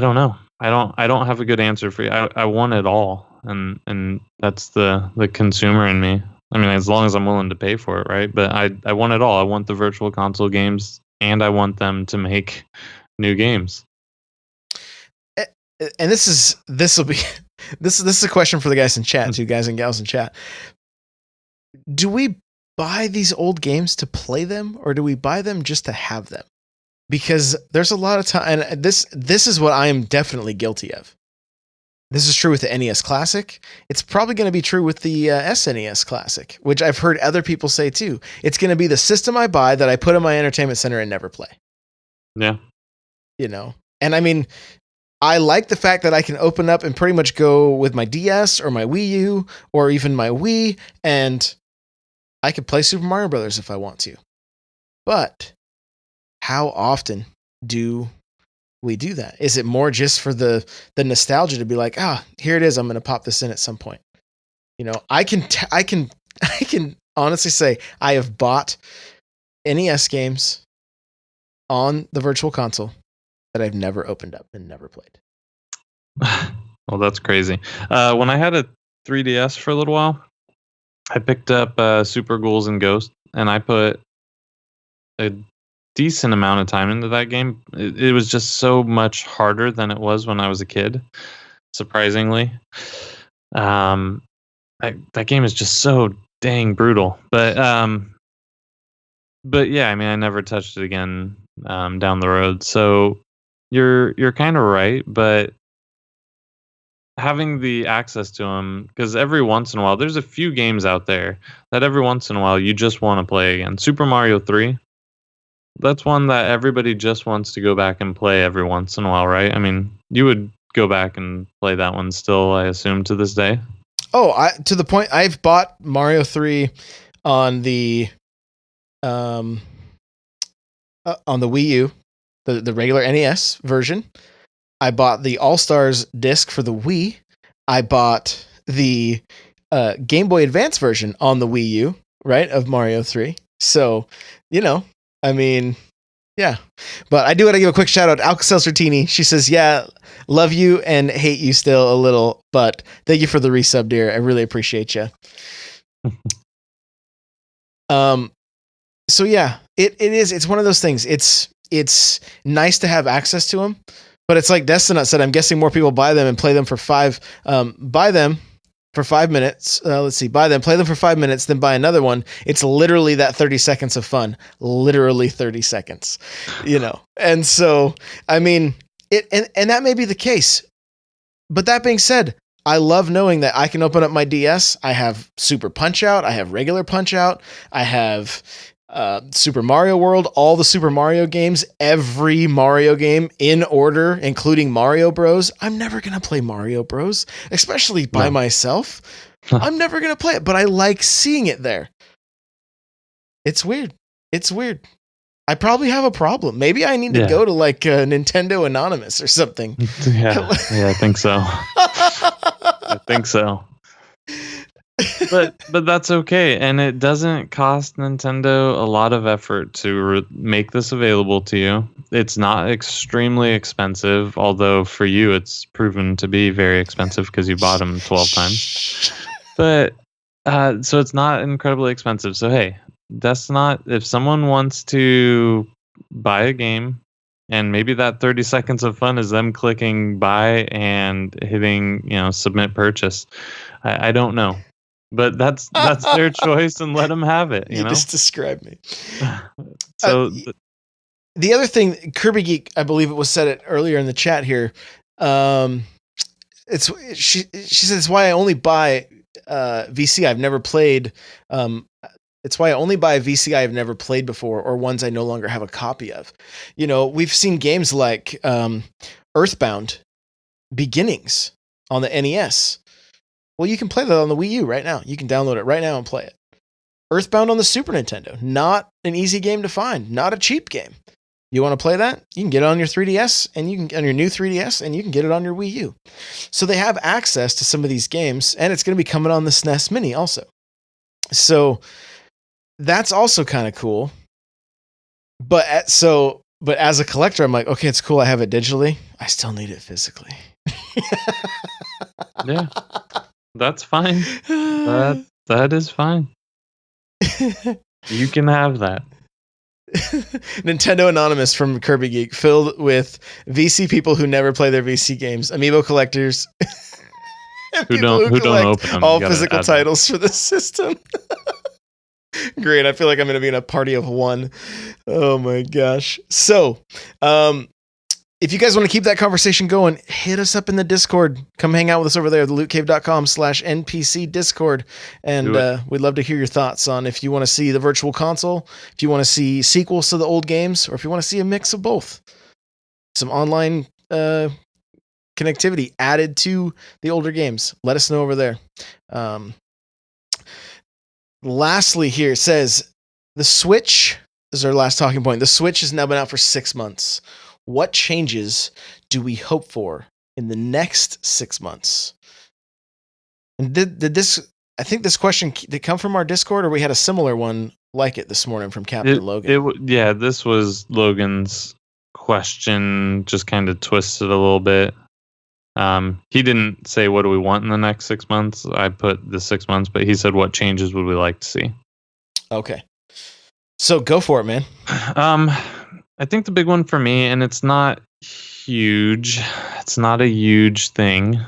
don't know. I don't have a good answer for you. I want it all, and that's the consumer in me. I mean, as long as I'm willing to pay for it, right? But I want it all. I want the virtual console games, and I want them to make new games. and this will be this is a question for the guys in chat, too, guys and gals in chat. Do we buy these old games to play them, or do we buy them just to have them? Because there's a lot of time, and this is what I am definitely guilty of. This is true with the NES Classic. It's probably going to be true with the SNES Classic, which I've heard other people say too. It's going to be the system I buy that I put in my entertainment center and never play. Yeah. You know, and I mean, I like the fact that I can open up and pretty much go with my DS or my Wii U or even my Wii, and I could play Super Mario Brothers if I want to. But how often do we do that? Is it more just for the nostalgia to be like, here it is, I'm going to pop this in at some point? You know, I can honestly say I have bought NES games on the Virtual Console that I've never opened up and never played. Well, that's crazy. When I had a 3DS for a little while, I picked up Super Ghouls and Ghosts, and I put a decent amount of time into that game. It was just so much harder than it was when I was a kid, surprisingly. That game is just so dang brutal. But yeah, I mean, I never touched it again down the road. So you're kind of right, but having the access to them, because every once in a while, there's a few games out there that every once in a while you just want to play again. Super Mario 3, that's one that everybody just wants to go back and play every once in a while, right? I mean, you would go back and play that one still, I assume, to this day. Oh, to the point, I've bought Mario 3 on the Wii U, the regular NES version. I bought the All-Stars disc for the Wii. I bought the Game Boy Advance version on the Wii U, right, of Mario 3. So, you know, I mean, yeah. But I do want to give a quick shout out to Alka-Seltzer-Tini. She says, yeah, love you and hate you still a little, but thank you for the resub, dear. I really appreciate you. So yeah, it's one of those things. It's nice to have access to them, but it's like Destinat said, I'm guessing more people buy them and play them for buy them for 5 minutes. Buy them, play them for 5 minutes, then buy another one. It's literally that 30 seconds of fun, literally 30 seconds, you know? And so, I mean, and that may be the case, but that being said, I love knowing that I can open up my DS. I have Super Punch Out. I have regular Punch Out. I have Super Mario World, all the Super Mario games, every Mario game in order, including Mario Bros. I'm never going to play Mario Bros, especially by myself. I'm never going to play it, but I like seeing it there. It's weird. I probably have a problem. Maybe I need to go to like Nintendo Anonymous or something. Yeah, I think so. I think so. But that's okay, and it doesn't cost Nintendo a lot of effort to make this available to you. It's not extremely expensive, although for you it's proven to be very expensive because you bought them 12 times. But so it's not incredibly expensive. So hey, that's not, if someone wants to buy a game, and maybe that 30 seconds of fun is them clicking buy and hitting, submit purchase. I don't know. But that's their choice, and let them have it. You know? Just describe me. So the other thing, Kirby Geek, I believe it was said it earlier in the chat here. She says it's why I only buy VC I've never played. It's why I only buy a VC I've never played before, or ones I no longer have a copy of. You know, we've seen games like Earthbound Beginnings on the NES. Well, you can play that on the Wii U right now. You can download it right now and play it. Earthbound on the Super Nintendo. Not an easy game to find. Not a cheap game. You want to play that? You can get it on your 3DS, and you can on your new 3DS, and you can get it on your Wii U. So they have access to some of these games, and it's going to be coming on the SNES Mini also. So that's also kind of cool. But as a collector, I'm like, okay, it's cool. I have it digitally. I still need it physically. Yeah. That's fine. That is fine. You can have that. Nintendo Anonymous from Kirby Geek, filled with VC people who never play their VC games, amiibo collectors, and people who who don't collect open them. all You gotta physical add that. titles for the system. Great. I feel like I'm going to be in a party of one. Oh my gosh. So, if you guys want to keep that conversation going, hit us up in the Discord. Come hang out with us over there, thelootcave.com/NPC Discord. And we'd love to hear your thoughts on if you want to see the virtual console, if you want to see sequels to the old games, or if you want to see a mix of both. Some online connectivity added to the older games. Let us know over there. Lastly, here it says the Switch is our last talking point. The Switch has now been out for 6 months. What changes do we hope for in the next 6 months? And did this? I think this question did come from our Discord, or we had a similar one like it this morning from Captain Logan. Yeah, this was Logan's question, just kind of twisted a little bit. He didn't say what do we want in the next 6 months. I put the 6 months, but he said what changes would we like to see. Okay, so go for it, man. I think the big one for me, and it's not huge. It's not a huge thing.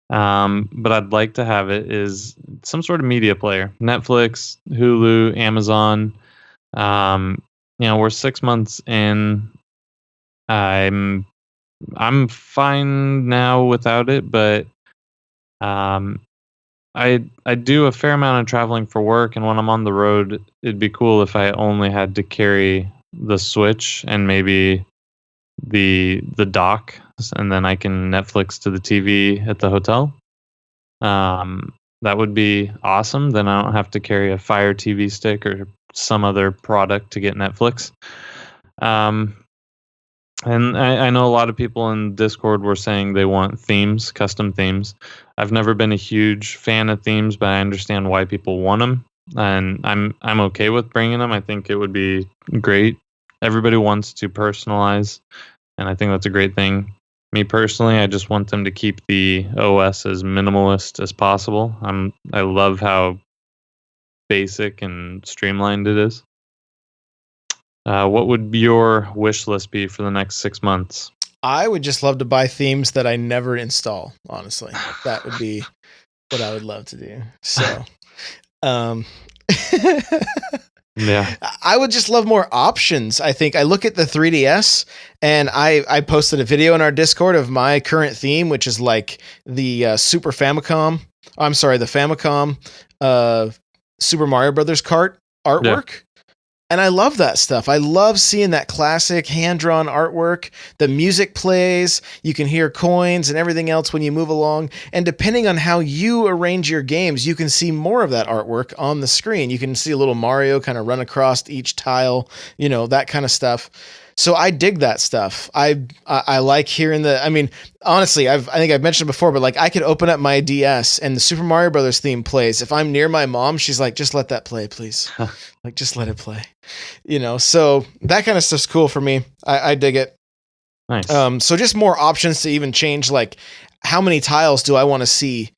But I'd like to have it is some sort of media player. Netflix, Hulu, Amazon. We're 6 months in. I'm fine now without it, but I do a fair amount of traveling for work, and when I'm on the road, it'd be cool if I only had to carry the Switch and maybe the dock, and then I can Netflix to the TV at the hotel. That would be awesome. Then I don't have to carry a Fire TV stick or some other product to get Netflix. And I know a lot of people in Discord were saying they want themes, custom themes. I've never been a huge fan of themes, but I understand why people want them, and I'm okay with bringing them. I think it would be great. Everybody wants to personalize, and I think that's a great thing. Me personally, I just want them to keep the OS as minimalist as possible. I love how basic and streamlined it is. What would your wish list be for the next 6 months? I would just love to buy themes that I never install, honestly. That would be what I would love to do. So, yeah, I would just love more options. I think I look at the 3DS, and I posted a video in our Discord of my current theme, which is like the Super Famicom. I'm sorry, the Famicom Super Mario Brothers cart artwork. Yeah. And I love that stuff. I love seeing that classic hand-drawn artwork. The music plays. You can hear coins and everything else when you move along. And depending on how you arrange your games, you can see more of that artwork on the screen. You can see a little Mario kind of run across each tile, that kind of stuff. So I dig that stuff. I like hearing honestly, I think I've mentioned before, but like I could open up my DS and the Super Mario Brothers theme plays. If I'm near my mom, she's like, just let that play, please. Like, just let it play. So that kind of stuff's cool for me. I dig it. Nice. So just more options to even change, like how many tiles do I want to see?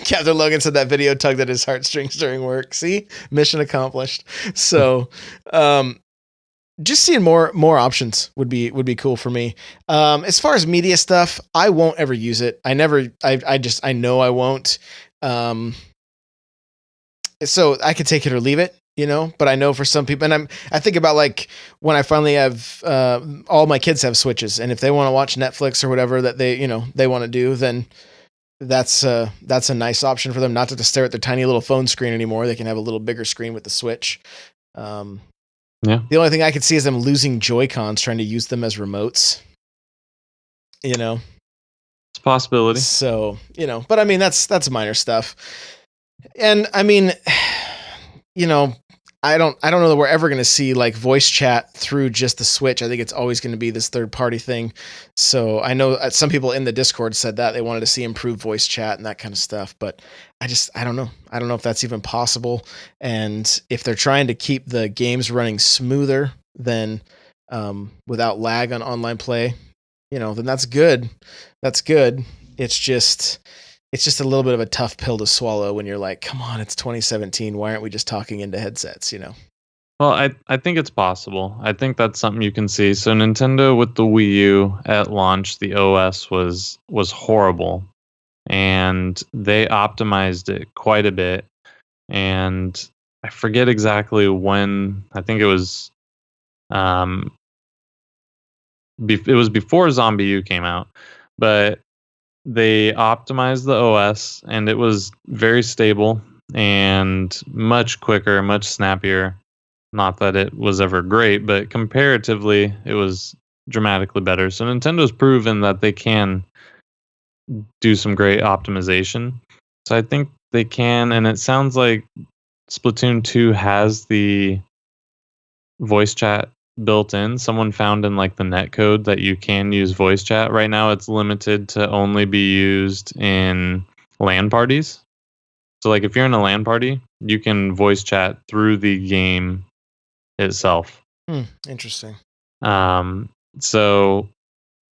Captain Logan said that video tugged at his heartstrings during work. See, mission accomplished. So, just seeing more options would be cool for me. As far as media stuff, I won't ever use it. I know I won't. So I could take it or leave it, but I know for some people, and I think about like when I finally have, all my kids have Switches, and if they want to watch Netflix or whatever that they want to do, then that's a nice option for them, not to stare at their tiny little phone screen anymore. They can have a little bigger screen with the Switch. Yeah. The only thing I could see is them losing Joy-Cons trying to use them as remotes. It's a possibility. So, but I mean, that's minor stuff. And I mean, I don't know that we're ever going to see like voice chat through just the Switch. I think it's always going to be this third party thing. So I know some people in the Discord said that they wanted to see improved voice chat and that kind of stuff, but I don't know. I don't know if that's even possible. And if they're trying to keep the games running smoother than without lag on online play, then that's good. That's good. It's just a little bit of a tough pill to swallow when you're like, come on, it's 2017. Why aren't we just talking into headsets, Well, I think it's possible. I think that's something you can see. So Nintendo with the Wii U at launch, the OS was horrible, and they optimized it quite a bit. And I forget exactly when. I think it was um it was before Zombie U came out, but they optimized the OS and it was very stable and much quicker, much snappier. Not that it was ever great, but comparatively, it was dramatically better. So Nintendo's proven that they can do some great optimization. So I think they can, and it sounds like Splatoon 2 has the voice chat built in. Someone found in like the netcode that you can use voice chat. Right now it's limited to only be used in LAN parties. So like if you're in a LAN party, you can voice chat through the game itself. Interesting. So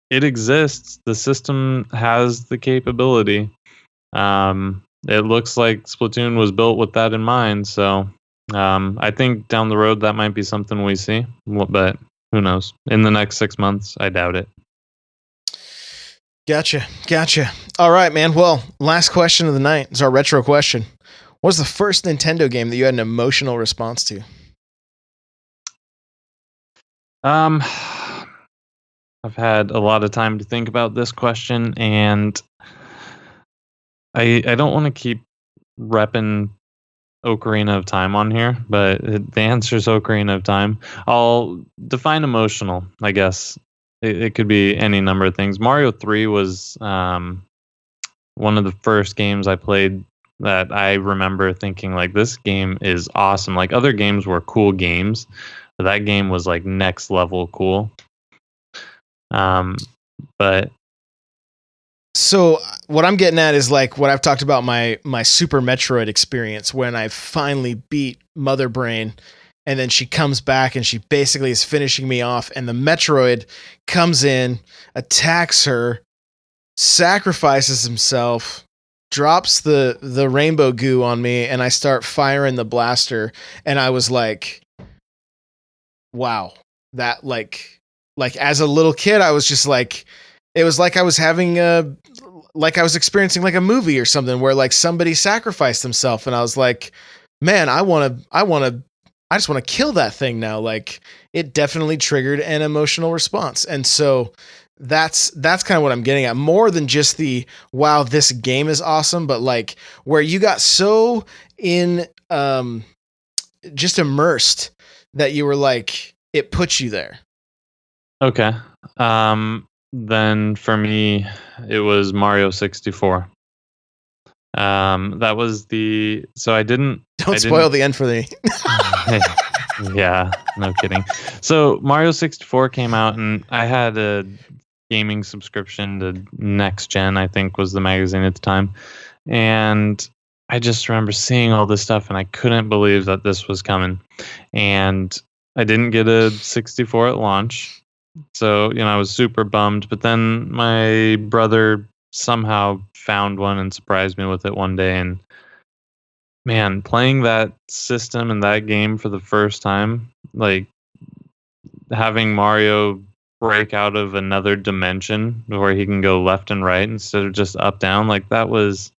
it exists. The system has the capability. It looks like Splatoon was built with that in mind. So I think down the road that might be something we see, but who knows? In the next 6 months, I doubt it. Gotcha. All right, man. Well, last question of the night is our retro question. What was the first Nintendo game that you had an emotional response to? I've had a lot of time to think about this question, and I don't want to keep repping Ocarina of Time on here, but the answer is Ocarina of Time. I'll define emotional, I guess. It could be any number of things. Mario 3 was one of the first games I played that I remember thinking, like, this game is awesome. Like, other games were cool games, but that game was, like, next level cool. But so what I'm getting at is like what I've talked about my Super Metroid experience when I finally beat Mother Brain, and then she comes back and she basically is finishing me off, and the Metroid comes in, attacks her, sacrifices himself, drops the rainbow goo on me, and I start firing the blaster, and I was like, wow, that like as a little kid I was just like, it was like I was having like I was experiencing like a movie or something where like somebody sacrificed themselves, and I was like, man, I just want to kill that thing now. Like, it definitely triggered an emotional response. And so that's kind of what I'm getting at, more than just the wow, this game is awesome, but like where you got so in just immersed that you were like, it puts you there. okay. Then for me, it was Mario 64. That was so I didn't. Don't spoil the end for me. Yeah, no kidding. So Mario 64 came out, and I had a gaming subscription to Next Gen, I think was the magazine at the time. And I just remember seeing all this stuff, and I couldn't believe that this was coming. And I didn't get a 64 at launch. So, I was super bummed. But then my brother somehow found one and surprised me with it one day. And man, playing that system and that game for the first time, like having Mario break out of another dimension where he can go left and right instead of just up down, like that was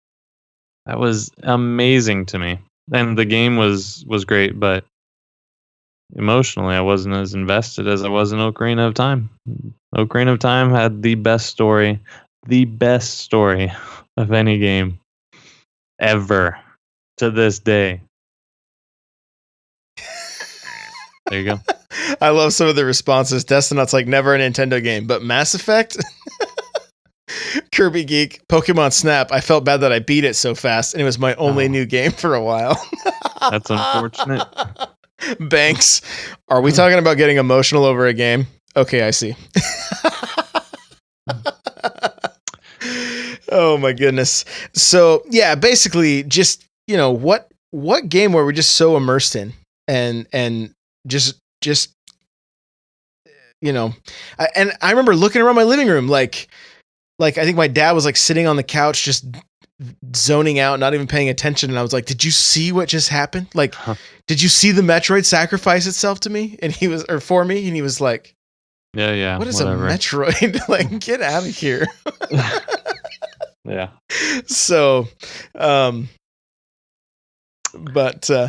amazing to me. And the game was great, but emotionally I wasn't as invested as I was in Ocarina of Time. Ocarina of Time had the best story of any game ever to this day. There you go. I love some of the responses. Destinot's like, never a Nintendo game, but Mass Effect? Kirby Geek, Pokemon Snap. I felt bad that I beat it so fast, and it was my only new game for a while. That's unfortunate. Banks, are we talking about getting emotional over a game? Okay, I see. Oh my goodness. So yeah, basically just, what game were we just so immersed in and just and I remember looking around my living room like I think my dad was like sitting on the couch just zoning out, not even paying attention. And I was like, did you see what just happened? Like, did you see the Metroid sacrifice itself to me? And he was, or for me? And he was like, yeah. What is whatever. a Metroid? Like, get out of here. Yeah. So, but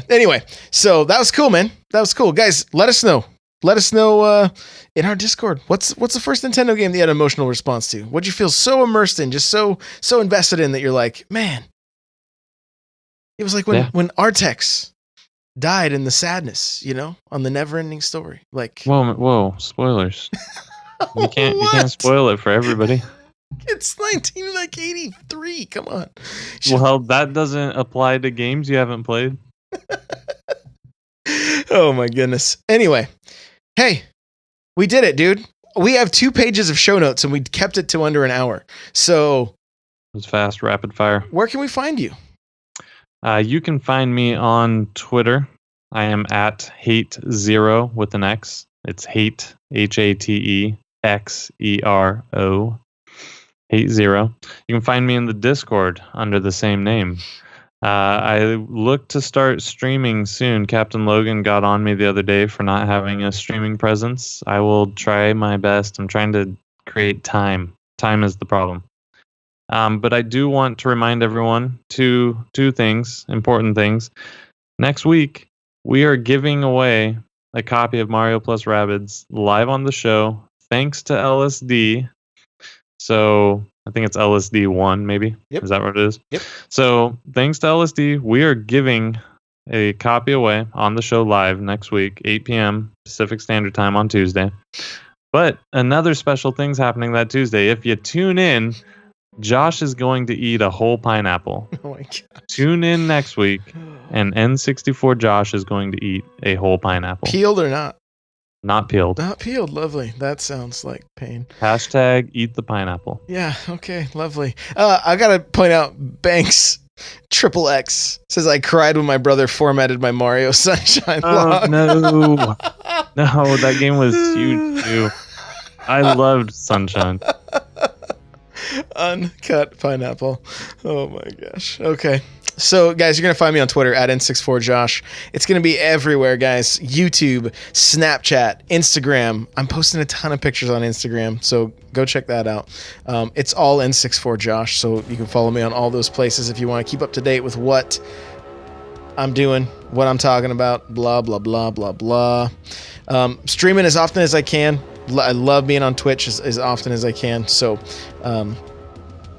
anyway, so that was cool, man. That was cool. Guys, let us know. Let us know in our Discord. What's the first Nintendo game that you had an emotional response to? What'd you feel so immersed in, just so invested in that you're like, man. It was like when Artex died in the sadness, on the never-ending story. Like, whoa, spoilers. You can't spoil it for everybody. It's 1983. Come on. Well, that doesn't apply to games you haven't played. Oh my goodness. Anyway, hey, we did it, dude. We have 2 pages of show notes and we kept it to under an hour. So it was fast, rapid fire. Where can we find you? You can find me on Twitter. I am at hate0 with an X. It's hate, HATEXERO. Hate0. You can find me in the Discord under the same name. I look to start streaming soon. Captain Logan got on me the other day for not having a streaming presence. I will try my best. I'm trying to create time. Time is the problem. But I do want to remind everyone two things, important things. Next week, we are giving away a copy of Mario plus Rabbids live on the show, thanks to LSD. So I think it's LSD 1, maybe. Yep. Is that what it is? Yep. So thanks to LSD, we are giving a copy away on the show live next week, 8 p.m. Pacific Standard Time on Tuesday. But another special thing's happening that Tuesday. If you tune in, Josh is going to eat a whole pineapple. Oh my gosh. Tune in next week, and N64 Josh is going to eat a whole pineapple. Peeled or not? Not peeled. Not peeled. Lovely. That sounds like pain. Hashtag eat the pineapple. Yeah. Okay. Lovely. I got to point out Banks XXX says I cried when my brother formatted my Mario Sunshine log. No. No, that game was huge too. I loved Sunshine. Uncut pineapple. Oh my gosh. Okay. So, guys, you're going to find me on Twitter at N64Josh. It's going to be everywhere, guys. YouTube, Snapchat, Instagram. I'm posting a ton of pictures on Instagram, so go check that out. It's all N64Josh, so you can follow me on all those places if you want to keep up to date with what I'm doing, what I'm talking about, blah, blah, blah, blah, blah. Streaming as often as I can. I love being on Twitch as often as I can, so, come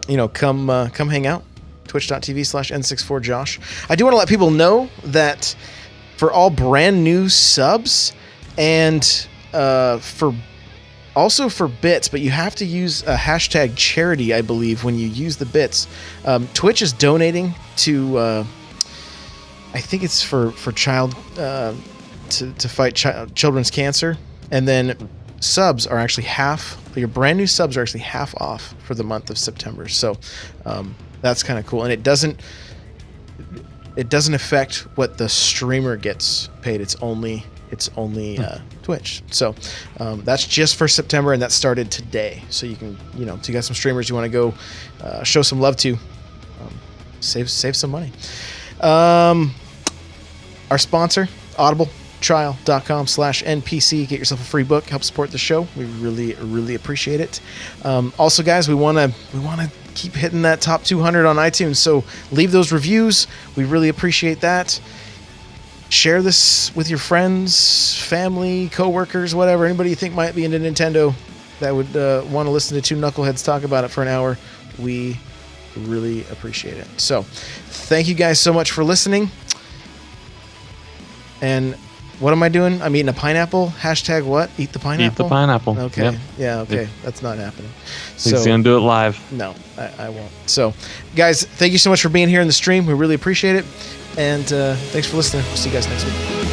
hang out. Twitch.tv/N64Josh. I do want to let people know that for all brand new subs and for bits, but you have to use a hashtag charity, I believe, when you use the bits. Twitch is donating to, I think it's for child, to fight children's cancer. And then subs are actually your brand new subs are actually half off for the month of September. So, that's kind of cool, and it doesn't affect what the streamer gets paid. It's only Twitch. So that's just for September, and that started today. So you can, if you got some streamers you want to go show some love to, save some money. Our sponsor, Audible. Trial.com/NPC. Get yourself a free book. Help support the show. We really, really appreciate it. Also, guys, we want to keep hitting that top 200 on iTunes. So leave those reviews. We really appreciate that. Share this with your friends, family, coworkers, whatever. Anybody you think might be into Nintendo that would want to listen to two knuckleheads talk about it for an hour. We really appreciate it. So thank you guys so much for listening. And what am I doing? I'm eating a pineapple. Hashtag what? Eat the pineapple? Eat the pineapple. Okay. Yep. Yeah, okay. That's not happening. So he's going to do it live. No, I won't. So, guys, thank you so much for being here in the stream. We really appreciate it. And thanks for listening. We'll see you guys next week.